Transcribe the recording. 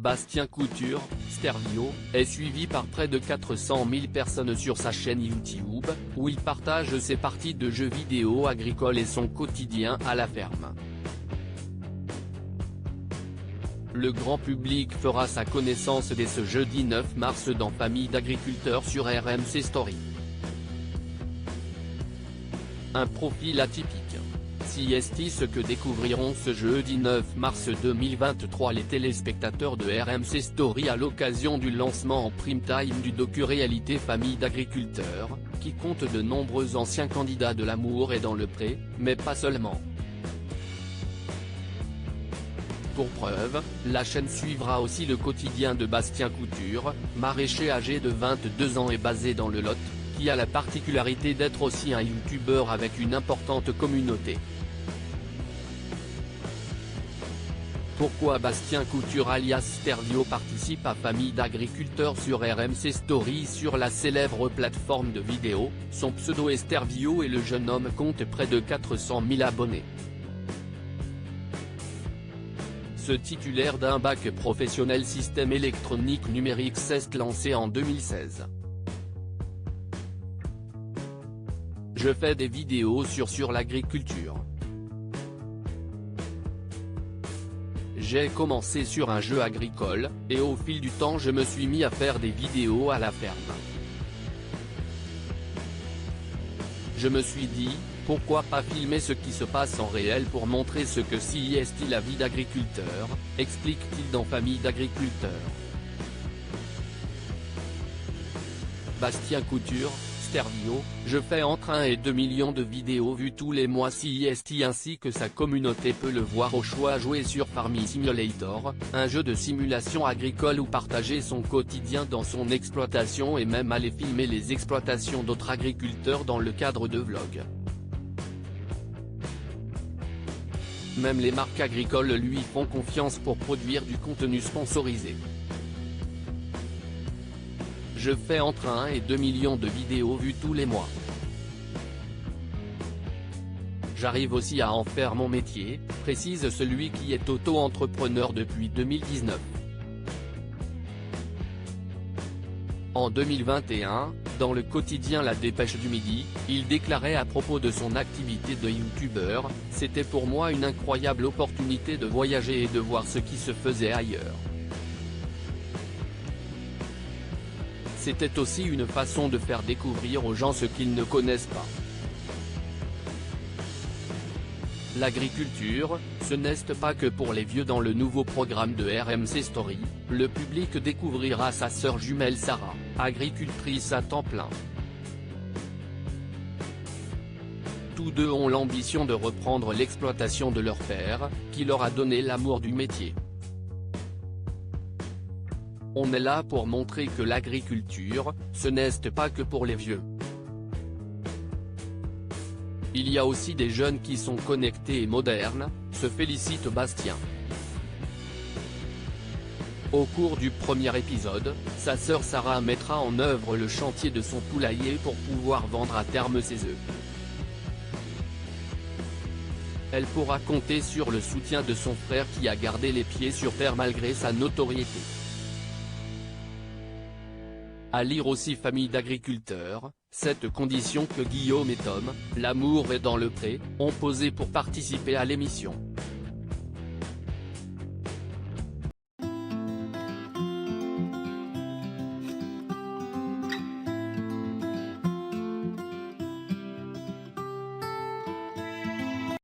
Bastien Couture, Stervio, est suivi par près de 400 000 personnes sur sa chaîne YouTube, où il partage ses parties de jeux vidéo agricoles et son quotidien à la ferme. Le grand public fera sa connaissance dès ce jeudi 9 mars dans Famille d'agriculteurs sur RMC Story. Un profil atypique. Si est ce que découvriront ce jeudi 9 mars 2023 les téléspectateurs de RMC Story à l'occasion du lancement en prime time du docu-réalité Famille d'agriculteurs, qui compte de nombreux anciens candidats de l'amour et dans le pré, mais pas seulement. Pour preuve, la chaîne suivra aussi le quotidien de Bastien Couture, maraîcher âgé de 22 ans et basé dans le Lot, qui a la particularité d'être aussi un youtubeur avec une importante communauté. Pourquoi Bastien Couture alias Stervio participe à Famille d'agriculteurs sur RMC Story sur la célèbre plateforme de vidéo, son pseudo est Stervio et le jeune homme compte près de 400 000 abonnés. Ce titulaire d'un bac professionnel système électronique numérique s'est lancé en 2016. Je fais des vidéos sur l'agriculture. J'ai commencé sur un jeu agricole, et au fil du temps je me suis mis à faire des vidéos à la ferme. Je me suis dit, pourquoi pas filmer ce qui se passe en réel pour montrer ce que si est la vie d'agriculteur, explique-t-il dans Famille d'agriculteurs. Bastien Couture, Stervio, je fais entre 1 et 2 millions de vidéos vues tous les mois si est ainsi que sa communauté peut le voir au choix jouer sur Farming Simulator, un jeu de simulation agricole ou partager son quotidien dans son exploitation et même aller filmer les exploitations d'autres agriculteurs dans le cadre de vlogs. Même les marques agricoles lui font confiance pour produire du contenu sponsorisé. Je fais entre 1 et 2 millions de vidéos vues tous les mois. J'arrive aussi à en faire mon métier, précise celui qui est auto-entrepreneur depuis 2019. En 2021, dans le quotidien La Dépêche du Midi, il déclarait à propos de son activité de youtubeur, « C'était pour moi une incroyable opportunité de voyager et de voir ce qui se faisait ailleurs. C'était aussi une façon de faire découvrir aux gens ce qu'ils ne connaissent pas. L'agriculture, ce n'est pas que pour les vieux. Dans le nouveau programme de RMC Story, le public découvrira sa sœur jumelle Sarah, agricultrice à temps plein. Tous deux ont l'ambition de reprendre l'exploitation de leur père, qui leur a donné l'amour du métier. On est là pour montrer que l'agriculture, ce n'est pas que pour les vieux. Il y a aussi des jeunes qui sont connectés et modernes, se félicite Bastien. Au cours du premier épisode, sa sœur Sarah mettra en œuvre le chantier de son poulailler pour pouvoir vendre à terme ses œufs. Elle pourra compter sur le soutien de son frère qui a gardé les pieds sur terre malgré sa notoriété. À lire aussi Famille d'agriculteurs, cette condition que Guillaume et Tom, l'amour est dans le pré, ont posé pour participer à l'émission.